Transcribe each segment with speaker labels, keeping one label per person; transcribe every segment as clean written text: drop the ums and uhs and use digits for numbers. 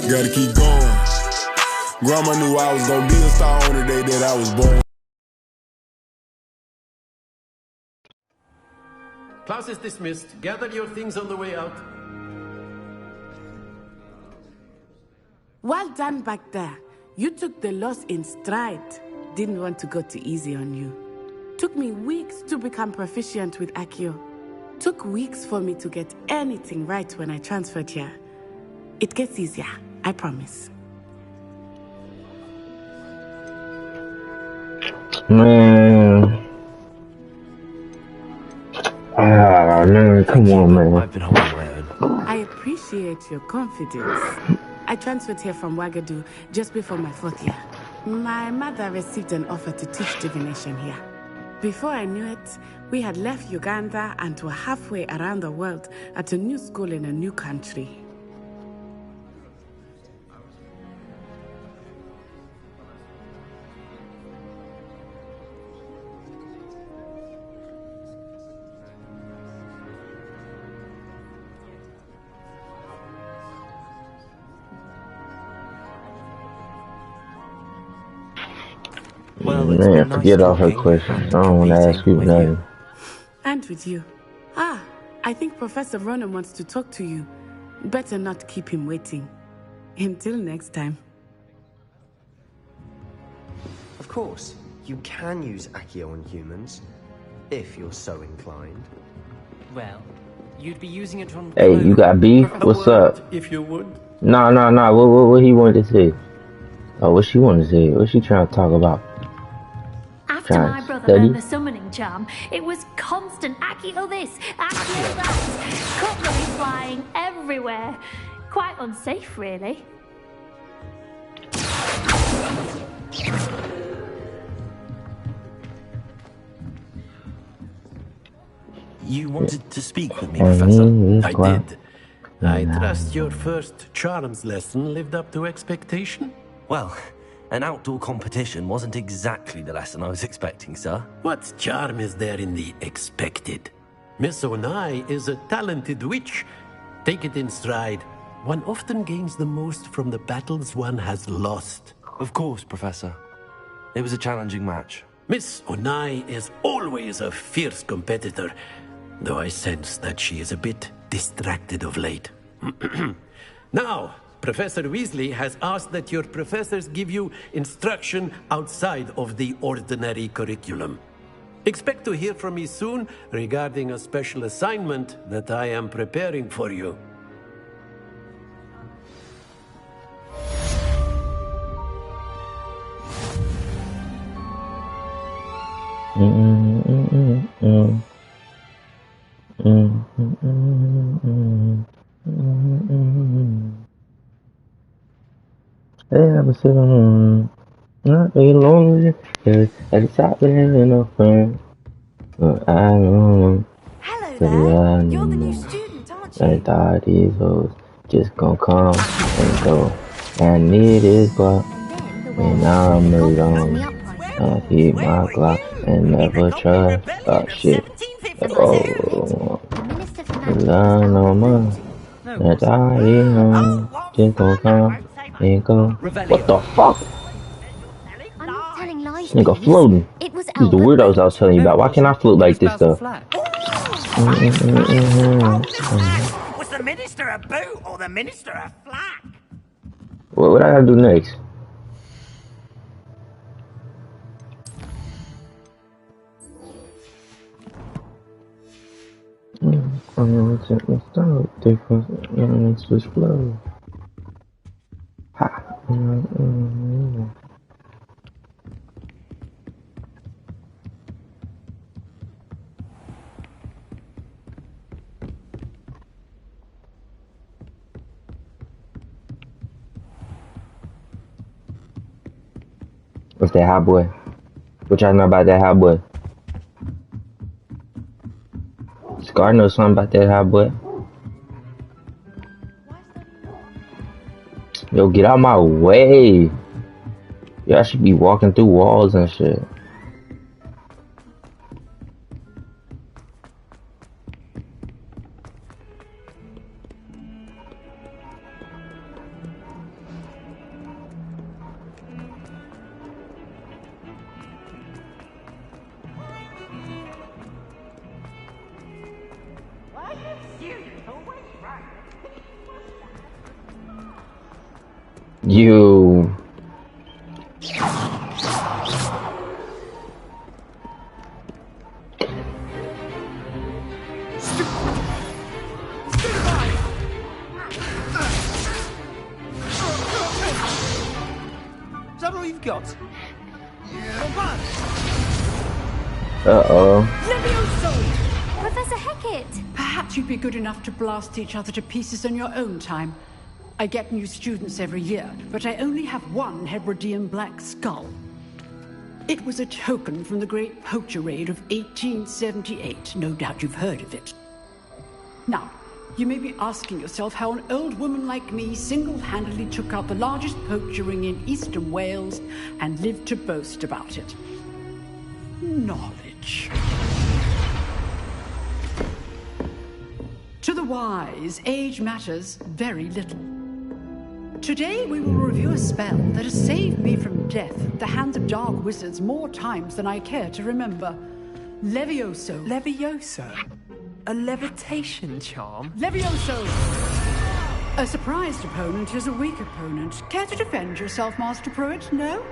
Speaker 1: Gotta keep going. Grandma knew I was gonna be a star on the day that I was born.
Speaker 2: Class is dismissed. Gather your things on the way out.
Speaker 3: Well done back there. You took the loss in stride. Didn't want to go too easy on you. Took me weeks to become proficient with Accio. Took weeks for me to get anything right when I transferred here. It gets easier, I promise.
Speaker 4: Man. Man, come on, man.
Speaker 5: I've been holding my own.
Speaker 3: I appreciate your confidence. I transferred here from Ouagadougou just before my 4th year. My mother received an offer to teach divination here. Before I knew it, we had left Uganda and were halfway around the world at a new school in a new country.
Speaker 5: Well,
Speaker 4: Man, forget all her questions. I don't want to ask you nothing.
Speaker 3: And with you. I think Professor Ronan wants to talk to you. Better not keep him waiting. Until next time.
Speaker 6: Of course, you can use Accio on humans, if you're so inclined.
Speaker 7: Well, you'd be using it on...
Speaker 4: Hey, you got beef? What's up?
Speaker 2: If you would.
Speaker 4: Nah. What he wanted to say? Oh, what she wanted to say? What she trying to talk about?
Speaker 8: After my brother learned the summoning charm, it was constant Accio this, Accio that. Cutlery flying everywhere. Quite unsafe, really.
Speaker 5: You wanted to speak with me, Professor?
Speaker 2: I did. I trust your first charms lesson lived up to expectation?
Speaker 5: Well, an outdoor competition wasn't exactly the lesson I was expecting, sir.
Speaker 2: What charm is there in the expected? Miss Onai is a talented witch. Take it in stride. One often gains the most from the battles one has lost.
Speaker 5: Of course, Professor. It was a challenging match.
Speaker 2: Miss Onai is always a fierce competitor, though I sense that she is a bit distracted of late. Now, Professor Weasley has asked that your professors give you instruction outside of the ordinary curriculum. Expect to hear from me soon regarding a special assignment that I am preparing for you.
Speaker 4: Hey, I'm sitting on not any longer at the top of no friend. But I know.
Speaker 9: Hello there. You're the new student, aren't you?
Speaker 4: I thought these hoes just gonna come and go. I need this block, and now I'm moved on. I keep my Glock and never trust. Oh shit. Oh, I know more. That I know just gonna come and go. What the fuck?
Speaker 8: I'm not telling lies.
Speaker 4: Nigga floating.
Speaker 8: It was
Speaker 4: These the weirdos I was telling you about. Why can't I float like this though?
Speaker 9: Was the minister a boot or the minister a flack?
Speaker 4: What I gotta do next? Switch flow. Ha. What's that hot boy? What y'all know about that hot boy? Scar knows something about that hot boy. Yo, get out my way. Y'all should be walking through walls and shit. You.
Speaker 10: Is that all you've got?
Speaker 4: Uh-oh.
Speaker 8: Professor Hecat!
Speaker 11: Perhaps you'd be good enough to blast each other to pieces in your own time. I get new students every year, but I only have one Hebridean black skull. It was a token from the Great Poacher Raid of 1878. No doubt you've heard of it. Now, you may be asking yourself how an old woman like me single-handedly took out the largest poacher ring in eastern Wales and lived to boast about it. Knowledge. To the wise, age matters very little. Today we will review a spell that has saved me from death at the hands of dark wizards more times than I care to remember. Levioso.
Speaker 10: Levioso? A levitation charm?
Speaker 11: Levioso! A surprised opponent is a weak opponent. Care to defend yourself, Master Pruitt? No?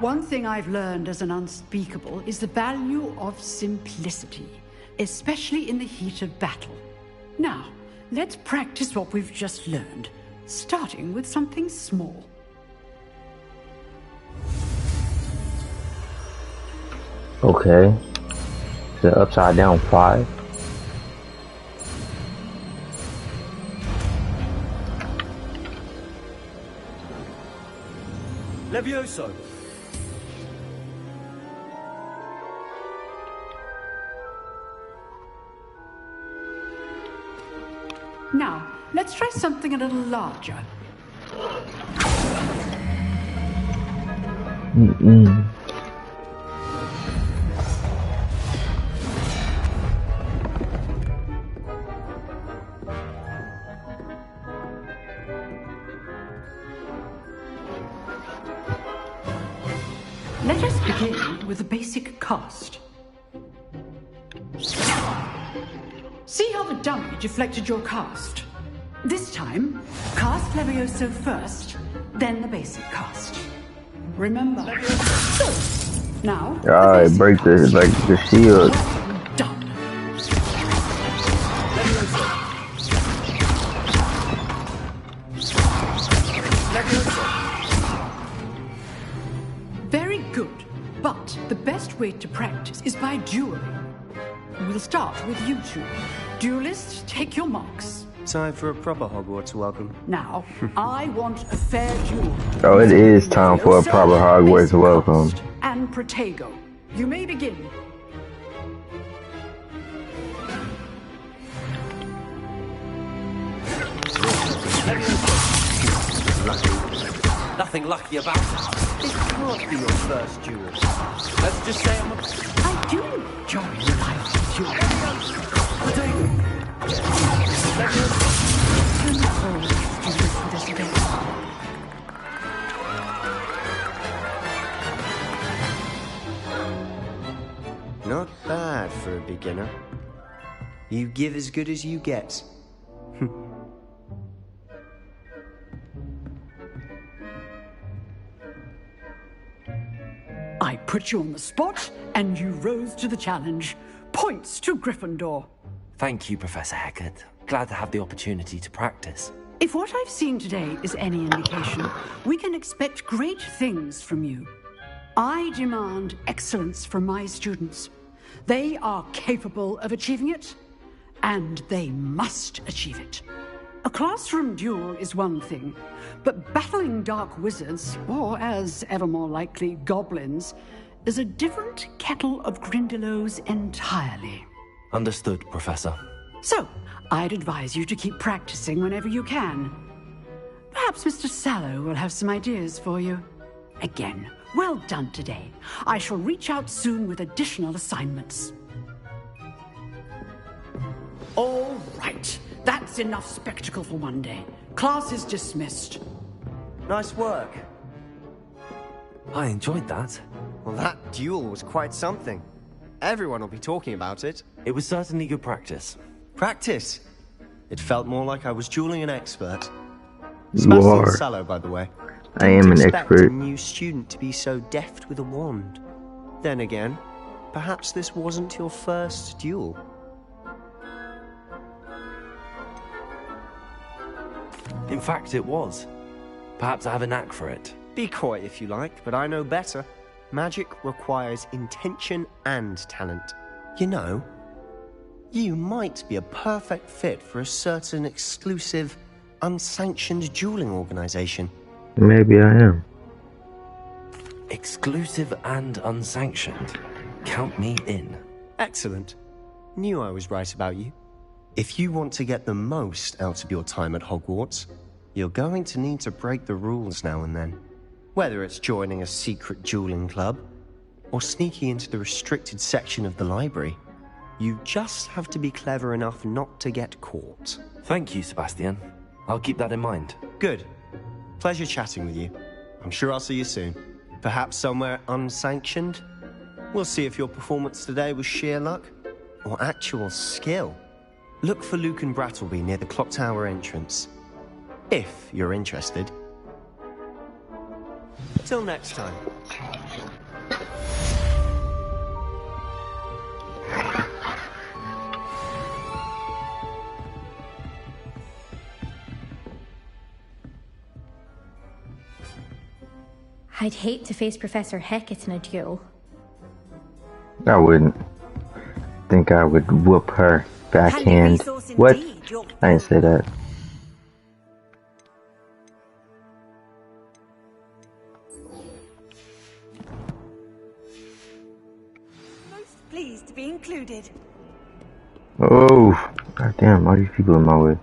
Speaker 11: One thing I've learned as an unspeakable is the value of simplicity, especially in the heat of battle. Now, let's practice what we've just learned, starting with something small.
Speaker 4: Okay. The upside down 5.
Speaker 10: Levioso.
Speaker 11: Now, let's try something a little larger. Let us begin with a basic cast. See how the dummy deflected your cast? This time, cast Levioso first, then the basic cast. Remember. So, now...
Speaker 4: Alright, break the shield.
Speaker 11: Done. Very good, but the best way to practice is by dueling. We'll start with you two. Duelists, take your marks.
Speaker 6: Time for a proper Hogwarts welcome.
Speaker 11: Now, I want a fair duel.
Speaker 4: Oh, it is time for a proper Hogwarts welcome.
Speaker 11: And Protego, you may begin.
Speaker 5: Nothing lucky about it.
Speaker 6: This can't be your first duel.
Speaker 5: Let's just say
Speaker 11: I do enjoy life duels.
Speaker 6: Not bad for a beginner. You give as good as you get.
Speaker 11: I put you on the spot, and you rose to the challenge. Points to Gryffindor.
Speaker 5: Thank you, Professor Hecat. Glad to have the opportunity to practice.
Speaker 11: If what I've seen today is any indication, we can expect great things from you. I demand excellence from my students. They are capable of achieving it, and they must achieve it. A classroom duel is one thing, but battling dark wizards, or as ever more likely, goblins, is a different kettle of Grindylows entirely.
Speaker 5: Understood, Professor.
Speaker 11: So, I'd advise you to keep practicing whenever you can. Perhaps Mr. Sallow will have some ideas for you. Again, well done today. I shall reach out soon with additional assignments. All right. That's enough spectacle for one day. Class is dismissed.
Speaker 6: Nice work.
Speaker 5: I enjoyed that.
Speaker 6: Well, that duel was quite something. Everyone will be talking about it.
Speaker 5: It was certainly good practice.
Speaker 6: Practice? It felt more like I was dueling an expert. Sebastian Sallow, by the way.
Speaker 4: I am an
Speaker 6: Expect
Speaker 4: expert.
Speaker 6: a new student to be so deft with a wand. Then again, perhaps this wasn't your first duel.
Speaker 5: In fact, it was. Perhaps I have a knack for it.
Speaker 6: Be coy if you like, but I know better. Magic requires intention and talent. You know, you might be a perfect fit for a certain exclusive, unsanctioned dueling organization.
Speaker 4: Maybe I am.
Speaker 5: Exclusive and unsanctioned. Count me in.
Speaker 6: Excellent. Knew I was right about you. If you want to get the most out of your time at Hogwarts, you're going to need to break the rules now and then. Whether it's joining a secret dueling club, or sneaking into the restricted section of the library, you just have to be clever enough not to get caught.
Speaker 5: Thank you, Sebastian. I'll keep that in mind.
Speaker 6: Good. Pleasure chatting with you. I'm sure I'll see you soon. Perhaps somewhere unsanctioned? We'll see if your performance today was sheer luck, or actual skill. Look for Luke and Brattleby near the clock tower entrance. If you're interested. Till next time.
Speaker 8: I'd hate to face Professor Hecat in a duel.
Speaker 4: I wouldn't. Think I would whoop her backhand. What? I didn't say that.
Speaker 12: Most pleased to be included.
Speaker 4: Oh, goddamn! All these people in my way.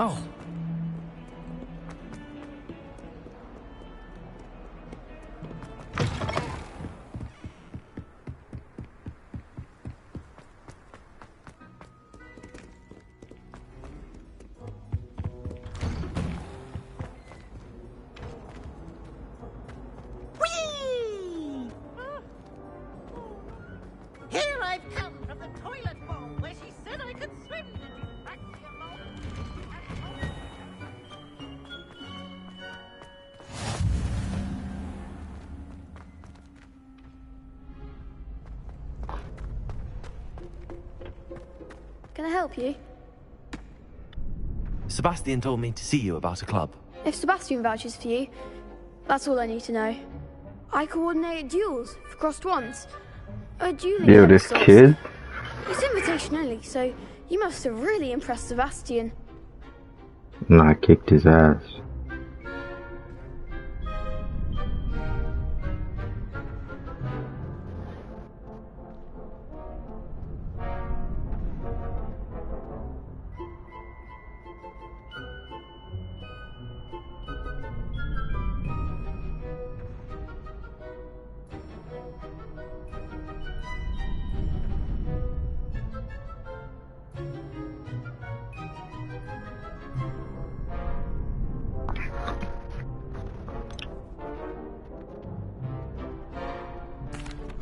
Speaker 10: Oh.
Speaker 9: Whee! Here I've come from the toilet bowl where she said I could swim.
Speaker 13: Can I help you?
Speaker 5: Sebastian told me to see you about a club.
Speaker 13: If Sebastian vouches for you, that's all I need to know. I coordinate duels for crossed wands. A dueling
Speaker 4: Yo, this
Speaker 13: source.
Speaker 4: kid?
Speaker 13: It's invitation only, so you must have really impressed Sebastian.
Speaker 4: No, I kicked his ass.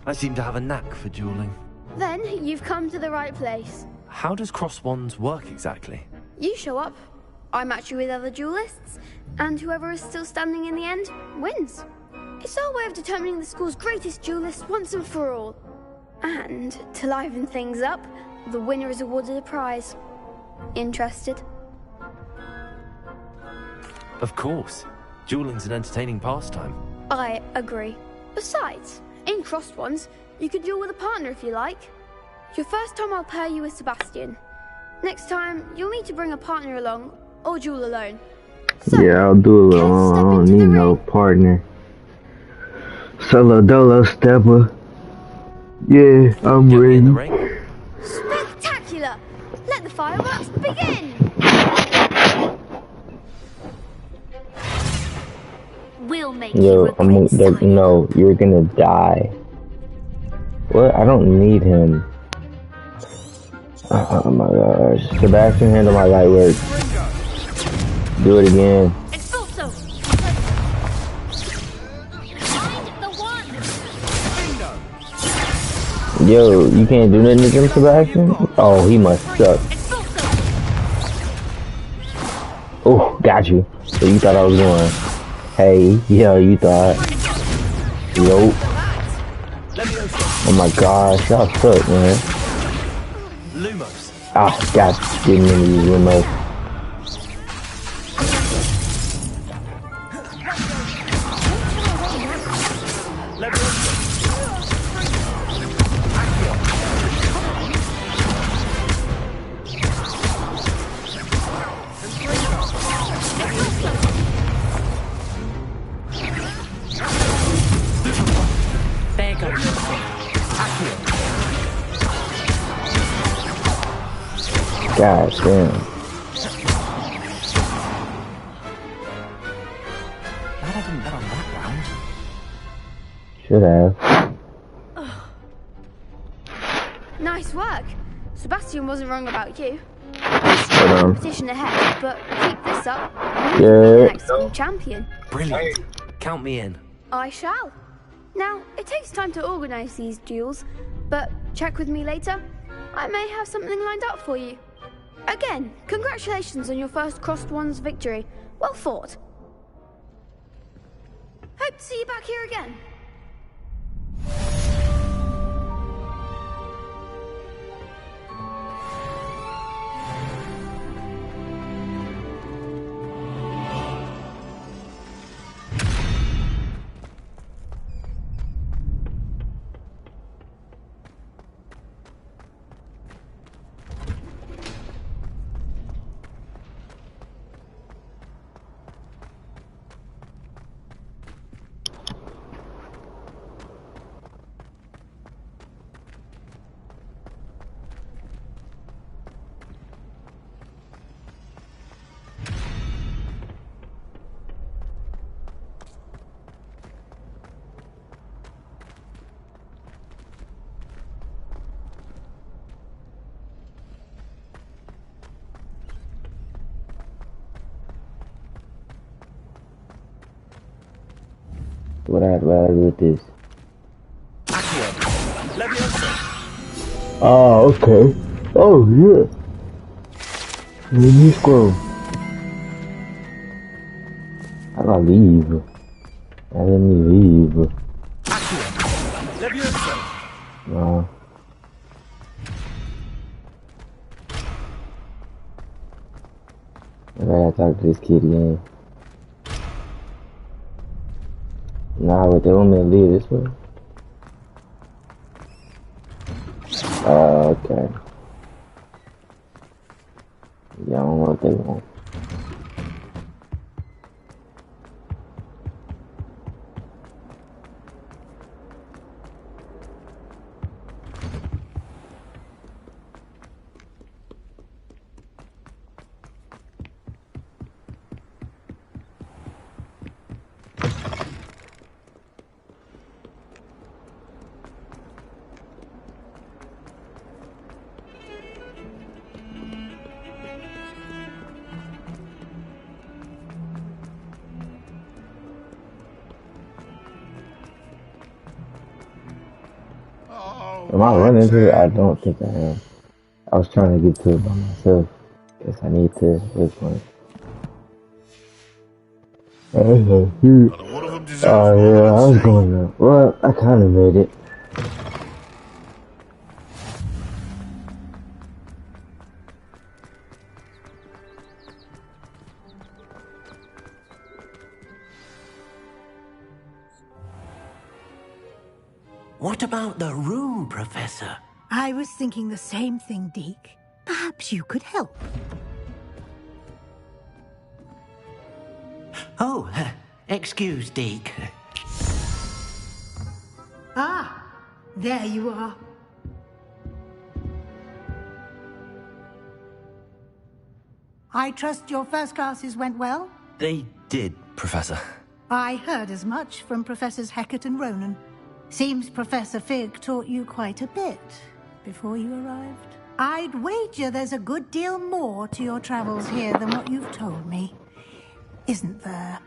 Speaker 5: I seem to have a knack for dueling.
Speaker 13: Then you've come to the right place.
Speaker 5: How does cross wands work exactly?
Speaker 13: You show up, I match you with other duelists, and whoever is still standing in the end wins. It's our way of determining the school's greatest duelist once and for all. And to liven things up, the winner is awarded a prize. Interested?
Speaker 5: Of course. Dueling's an entertaining pastime.
Speaker 13: I agree. Besides, in crossed ones, you could duel with a partner if you like. Your first time I'll pair you with Sebastian. Next time, you'll need to bring a partner along, or duel alone. So,
Speaker 4: yeah, I'll do it alone. I don't need no partner. Solo dolo stepper. Yeah, I'm ready.
Speaker 13: Spectacular! Let the fireworks begin!
Speaker 8: We'll make
Speaker 4: Yo, no, you're gonna die. What? I don't need him. Oh my gosh. Sebastian, handle my light work. Do it again.
Speaker 8: Expulso! Find the one!
Speaker 4: Yo, you can't do nothing to them, Sebastian? Oh, he must suck. Oh, got you. So you thought I was going. Hey, yeah, you thought. Yo. Oh my gosh, y'all suck, man.
Speaker 5: Lumos.
Speaker 4: Ah, got you. Getting into these Lumos. God damn.
Speaker 10: Glad I didn't bet on that round.
Speaker 4: Should have.
Speaker 13: Nice work. Sebastian wasn't wrong about you.
Speaker 4: Competition
Speaker 13: ahead, but keep this up.
Speaker 4: Yeah.
Speaker 13: The next school champion.
Speaker 5: Brilliant. Count me in.
Speaker 13: I shall. Now, it takes time to organise these duels, but check with me later. I may have something lined up for you. Again, congratulations on your first Crossed Ones victory. Well fought. Hope to see you back here again.
Speaker 4: What I'd rather do with this. Oh, okay. Oh, yeah. Let me scroll. How do I leave? Let me leave. No. I gotta talk to this kid again. Nah, but they want me to leave this way. Okay. Yeah, I don't know what they want. Am I running into it? I don't think I am. I was trying to get to it by myself. Guess I need to this one. Oh yeah, I was going up. Well, I kinda made it.
Speaker 2: What about the room, Professor?
Speaker 14: I was thinking the same thing, Deke. Perhaps you could help.
Speaker 2: Oh, excuse, Deke.
Speaker 14: Ah, there you are. I trust your first classes went well?
Speaker 5: They did, Professor.
Speaker 14: I heard as much from Professors Hecat and Ronan. Seems Professor Fig taught you quite a bit before you arrived. I'd wager there's a good deal more to your travels here than what you've told me. Isn't there?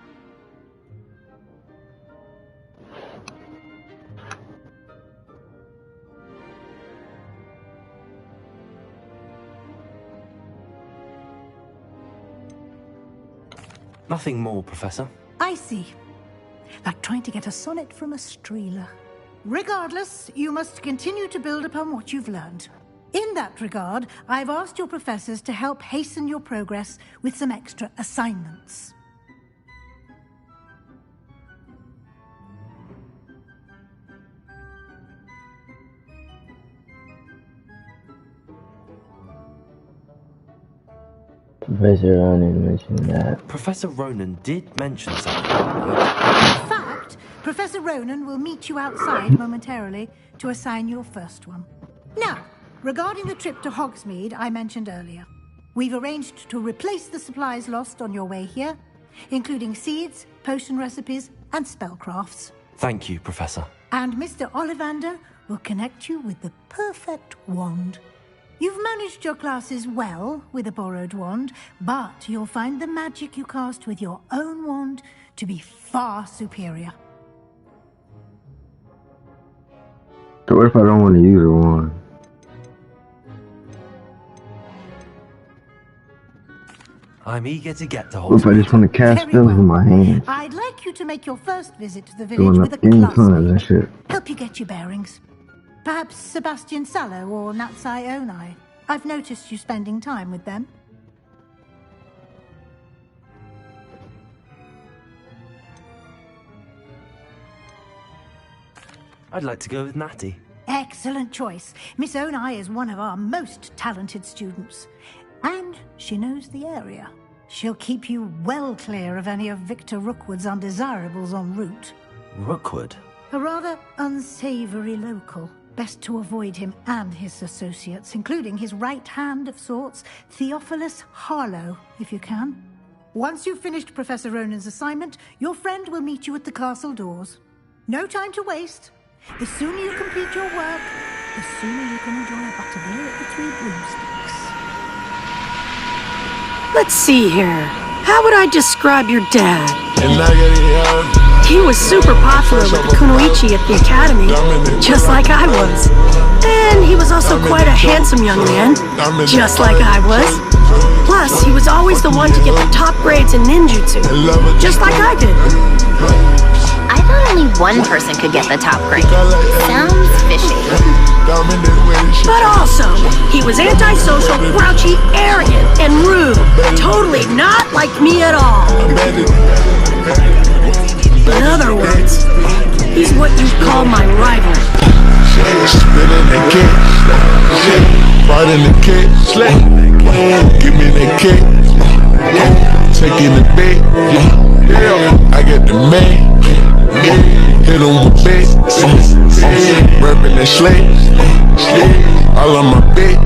Speaker 5: Nothing more, Professor.
Speaker 14: I see. Like trying to get a sonnet from a streeler. Regardless, you must continue to build upon what you've learned. In that regard, I've asked your professors to help hasten your progress with some extra assignments.
Speaker 4: Professor Ronan mentioned that.
Speaker 5: Professor Ronan did mention something.
Speaker 14: In fact, Professor Ronan will meet you outside momentarily to assign your first one. Now, regarding the trip to Hogsmeade I mentioned earlier, we've arranged to replace the supplies lost on your way here, including seeds, potion recipes, and spellcrafts.
Speaker 5: Thank you, Professor.
Speaker 14: And Mr. Ollivander will connect you with the perfect wand. You've managed your classes well with a borrowed wand, but you'll find the magic you cast with your own wand to be far superior.
Speaker 4: So what if I don't want to use a wand?
Speaker 5: I'm eager to get to Hogsmeade.
Speaker 4: What if I just want to cast spells with my hands?
Speaker 14: I'd like you to make your first visit to the village with a classmate. Help you get your bearings. Perhaps Sebastian Sallow or Natsai Onai. I've noticed you spending time with them.
Speaker 5: I'd like to go with Natty.
Speaker 14: Excellent choice. Miss Onai is one of our most talented students. And she knows the area. She'll keep you well clear of any of Victor Rookwood's undesirables en route.
Speaker 5: Rookwood?
Speaker 14: A rather unsavory local. Best to avoid him and his associates, including his right hand of sorts, Theophilus Harlow, if you can. Once you've finished Professor Ronan's assignment, your friend will meet you at the castle doors. No time to waste. The sooner you complete your work, the sooner you can enjoy a butterbeer at the Three Broomsticks.
Speaker 15: Let's see here. How would I describe your dad? He was super popular with the Kunoichi at the academy, just like I was. And he was also quite a handsome young man, just like I was. Plus, he was always the one to get the top grades in ninjutsu, just like I did.
Speaker 16: I thought only one person could get the top grade. Sounds fishy.
Speaker 15: But also, he was antisocial, grouchy, arrogant, and rude. Totally not like me at all. In other words, he's what you'd call my rival.
Speaker 1: Spinning the kick, riding the kick, give me the kick, taking the bait, I get the man, hit him with bait, rapping that slate, all on my bait.